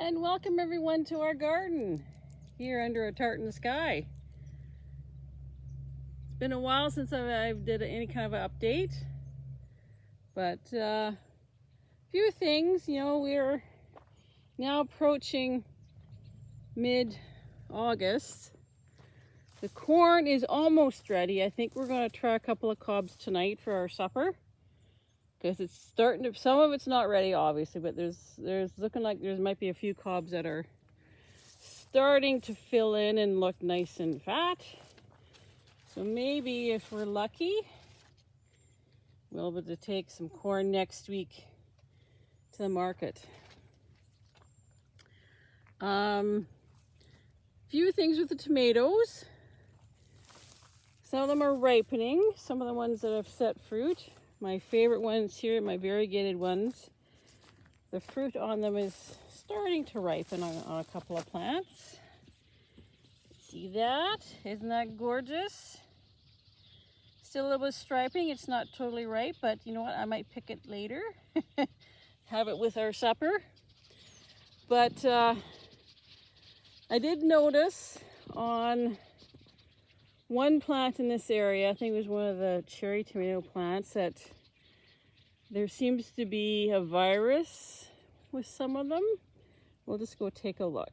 And welcome everyone to our garden here under a tartan sky. It's been a while since I've did any kind of an update, but a few things. We're now approaching mid-August. The corn is almost ready. I think we're going to try a couple of cobs tonight for our supper, because it's starting to, some of it's not ready obviously, but there's looking like there might be a few cobs that are starting to fill in and look nice and fat. So maybe if we're lucky, we'll be able to take some corn next week to the market. Few things with the tomatoes. Some of them are ripening. Some of the ones that have set fruit. My favorite ones here, my variegated ones, the fruit on them is starting to ripen on a couple of plants. See that? Isn't that gorgeous? Still a little bit of striping. It's not totally ripe, but you know what? I might pick it later. Have it with our supper. But I did notice on one plant in this area, I think it was one of the cherry tomato plants, that there seems to be a virus with some of them. We'll just go take a look.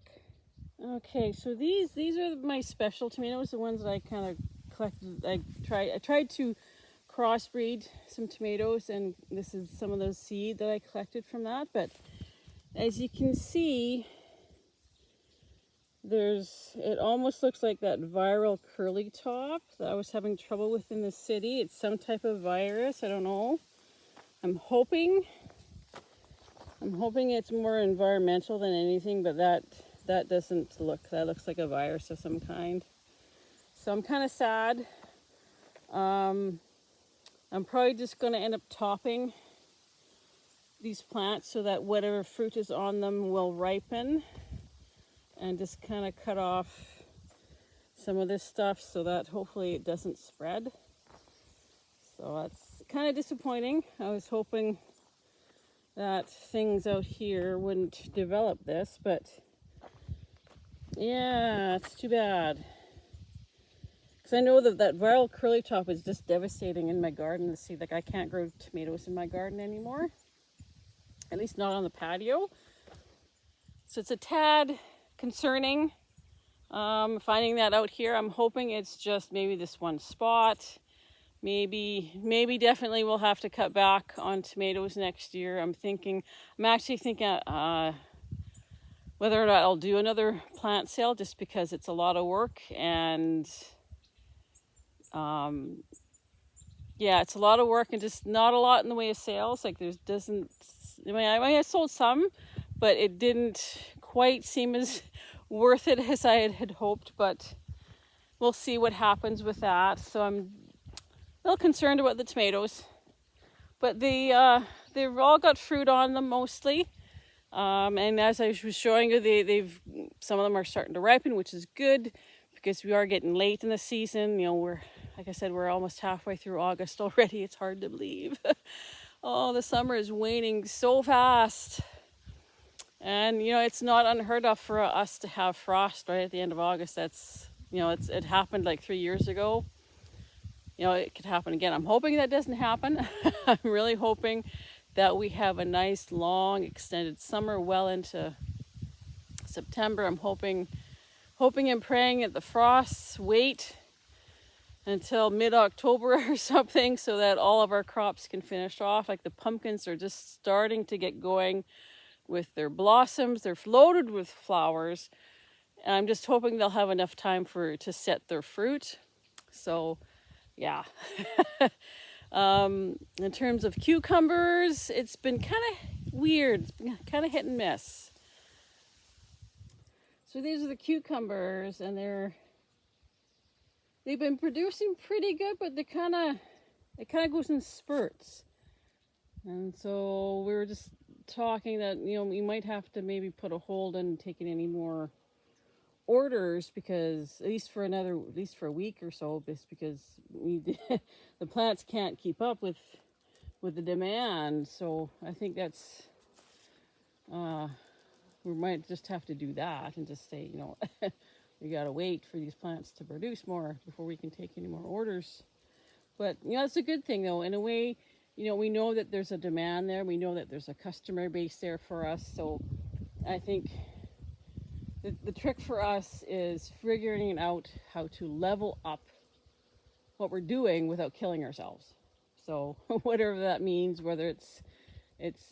Okay, so these are my special tomatoes, the ones that I kind of collected. I tried to crossbreed some tomatoes, and this is some of those seed that I collected from that. But as you can see, it almost looks like that viral curly top that I was having trouble with in the city. It's some type of virus, I don't know. I'm hoping it's more environmental than anything, but that doesn't look, that looks like a virus of some kind. So I'm kind of sad. I'm probably just going to end up topping these plants so that whatever fruit is on them will ripen, and just kind of cut off some of this stuff so that hopefully it doesn't spread. So that's kind of disappointing. I was hoping that things out here wouldn't develop this, but yeah, it's too bad. Because I know that viral curly top is just devastating in my garden to see. Like, I can't grow tomatoes in my garden anymore, at least not on the patio. So it's a tad concerning finding that out here. I'm hoping it's just maybe this one spot. Maybe definitely we'll have to cut back on tomatoes next year. I'm actually thinking whether or not I'll do another plant sale, just because it's a lot of work, and yeah, it's a lot of work and just not a lot in the way of sales. Like, I sold some, but it didn't quite seem as worth it as I had hoped, but we'll see what happens with that. So I'm a little concerned about the tomatoes, but they've all got fruit on them mostly, and as I was showing you, some of them are starting to ripen, which is good because we are getting late in the season. Like I said, we're almost halfway through August already. It's hard to believe. Oh, the summer is waning so fast. And, it's not unheard of for us to have frost right at the end of August. That's, it happened like 3 years ago. It could happen again. I'm hoping that doesn't happen. I'm really hoping that we have a nice, long, extended summer well into September. I'm hoping and praying that the frosts wait until mid-October or something, so that all of our crops can finish off. Like, the pumpkins are just starting to get going with their blossoms. They're loaded with flowers, and I'm just hoping they'll have enough time to set their fruit. So yeah. In terms of cucumbers, it's been kind of weird. It's been kind of hit and miss. So these are the cucumbers, and they've been producing pretty good, but it kind of goes in spurts. And so we were just talking that we might have to maybe put a hold on taking any more orders, because at least for a week or so, just because the plants can't keep up with the demand. So I think that's we might just have to do that and just say, we got to wait for these plants to produce more before we can take any more orders. But, it's a good thing, though. In a way, we know that there's a demand there. We know that there's a customer base there for us. So I think the trick for us is figuring out how to level up what we're doing without killing ourselves. So whatever that means, whether it's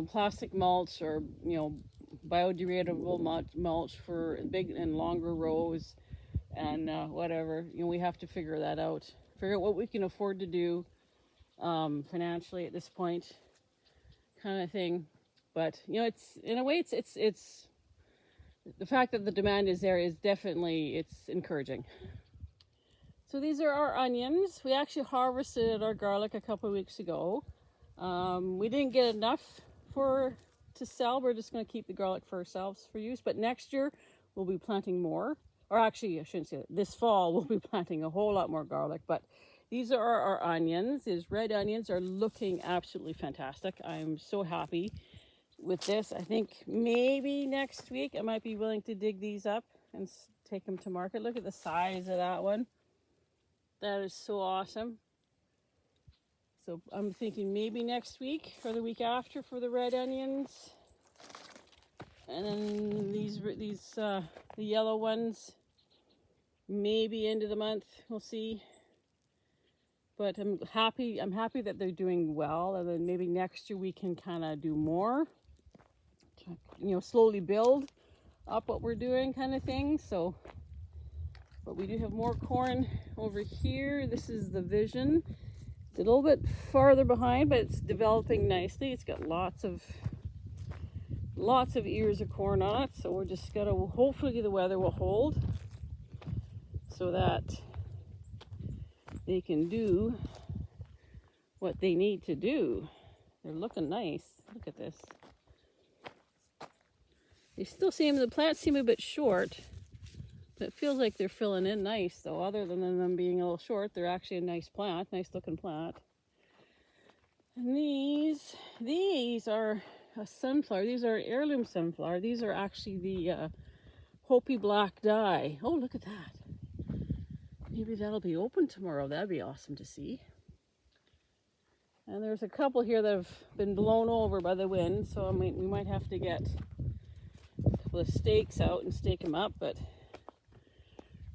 plastic mulch or biodegradable mulch for big and longer rows, and whatever, we have to figure that out. Figure out what we can afford to do financially at this point, kind of thing. But it's in a way, it's the fact that the demand is there is definitely, it's encouraging. So these are our onions. We actually harvested our garlic a couple of weeks ago. We didn't get enough to sell. We're just going to keep the garlic for ourselves for use. But next year we'll be planting more. Or actually, I shouldn't say that. This fall we'll be planting a whole lot more garlic. But these are our onions. These red onions are looking absolutely fantastic. I'm so happy with this. I think maybe next week I might be willing to dig these up and take them to market. Look at the size of that one. That is so awesome. So I'm thinking maybe next week or the week after for the red onions. And then the yellow ones, maybe end of the month, we'll see. But I'm happy that they're doing well, and then maybe next year we can kind of do more, slowly build up what we're doing, kind of thing. So, but we do have more corn over here. This is the Vision. It's a little bit farther behind, but it's developing nicely. It's got lots of ears of corn on it. So we're just gonna, hopefully the weather will hold so that they can do what they need to do. They're looking nice. Look at this. The plants seem a bit short, but it feels like they're filling in nice, though. Other than them being a little short, they're actually a nice looking plant. And these are a sunflower. These are heirloom sunflower. These are actually the Hopi black dye. Oh, look at that. Maybe that'll be open tomorrow. That'd be awesome to see. And there's a couple here that have been blown over by the wind, so we might have to get a couple of stakes out and stake them up, but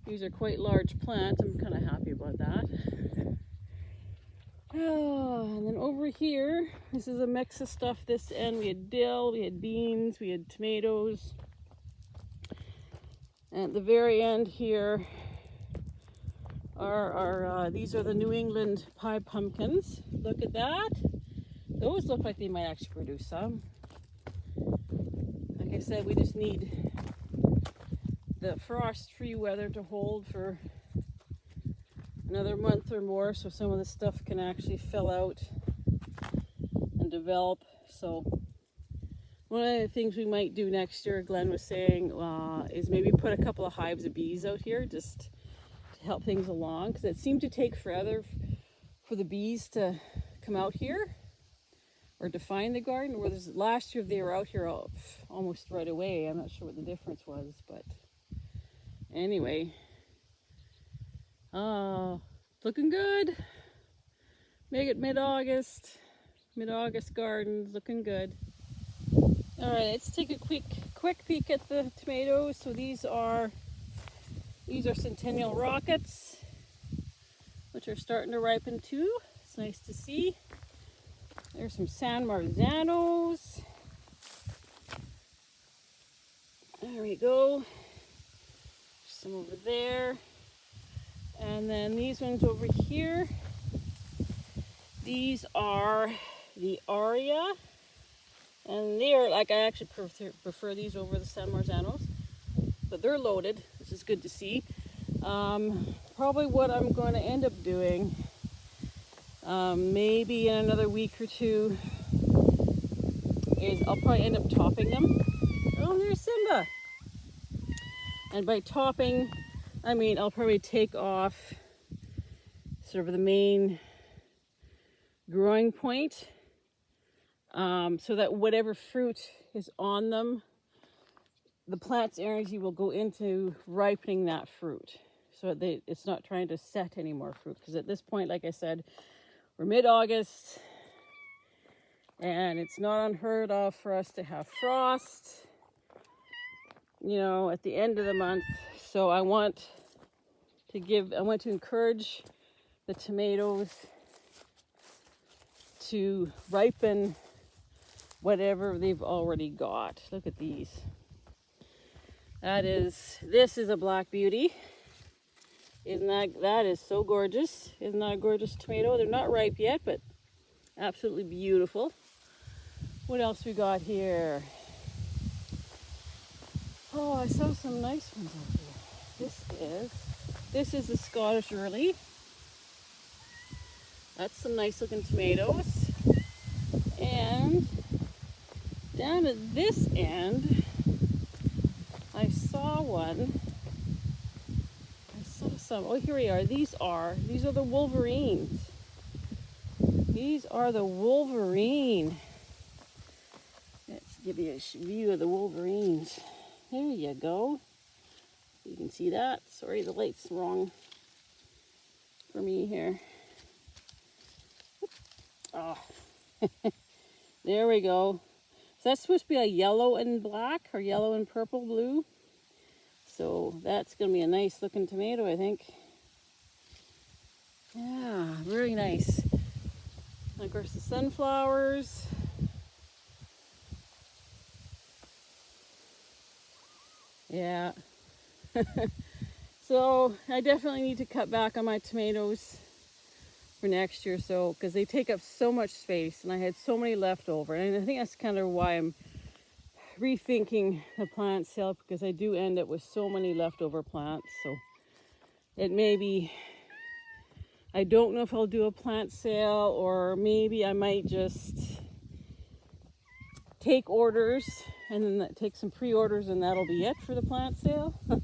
these are quite large plants. I'm kind of happy about that. Oh, and then over here, this is a mix of stuff. This end, we had dill, we had beans, we had tomatoes. And at the very end here are these are the New England pie pumpkins. Look at that. Those look like they might actually produce some. Like I said, we just need the frost-free weather to hold for another month or more, so some of the stuff can actually fill out and develop. So one of the things we might do next year, Glenn was saying, is maybe put a couple of hives of bees out here just to help things along, because it seemed to take forever for the bees to come out here or to find the garden. Whereas last year they were out here almost right away. I'm not sure what the difference was, but anyway, looking good. Make it mid-August gardens, looking good. All right, let's take a quick peek at the tomatoes. So these are Centennial Rockets, which are starting to ripen too. It's nice to see. There's some San Marzanos. There we go. Some over there. And then these ones over here. These are the Aria. And they're, like, I actually prefer these over the San Marzanos. But they're loaded, which is good to see. Probably what I'm going to end up doing, maybe in another week or two, is I'll probably end up topping them. Oh, there's Simba. And by topping, I mean I'll probably take off sort of the main growing point, so that whatever fruit is on them, the plant's energy will go into ripening that fruit. So it's not trying to set any more fruit. Because at this point, like I said, we're mid-August, and it's not unheard of for us to have frost, at the end of the month. So I want to encourage the tomatoes to ripen whatever they've already got. Look at these. This is a black beauty. That is so gorgeous. Isn't that a gorgeous tomato? They're not ripe yet, but absolutely beautiful. What else we got here? Oh, I saw some nice ones out here. This is the Scottish early. That's some nice looking tomatoes. And down at this end, I saw one. I saw some. Oh, here we are. These are the Wolverines. These are the Wolverine. Let's give you a view of the Wolverines. There you go. You can see that. Sorry, the light's wrong for me here. Oh, there we go. So that's supposed to be a yellow and black, or yellow and purple blue. So that's going to be a nice looking tomato, I think. Yeah, very nice. And of course the sunflowers. Yeah. So I definitely need to cut back on my tomatoes for next year, so because they take up so much space, and I had so many left over, and I think that's kind of why I'm rethinking the plant sale, because I do end up with so many leftover plants. So it may be, I don't know if I'll do a plant sale, or maybe I might just take orders and then take some pre-orders, and that'll be it for the plant sale. I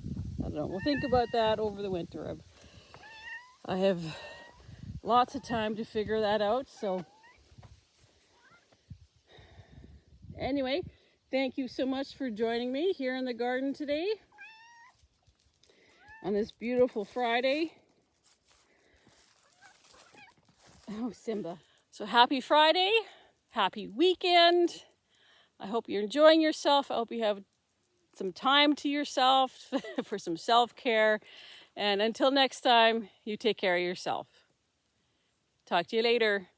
don't know. We'll think about that over the winter. I have lots of time to figure that out. So anyway, thank you so much for joining me here in the garden today on this beautiful Friday. Oh, Simba. So happy Friday. Happy weekend. I hope you're enjoying yourself. I hope you have some time to yourself for some self-care. And until next time, you take care of yourself. Talk to you later.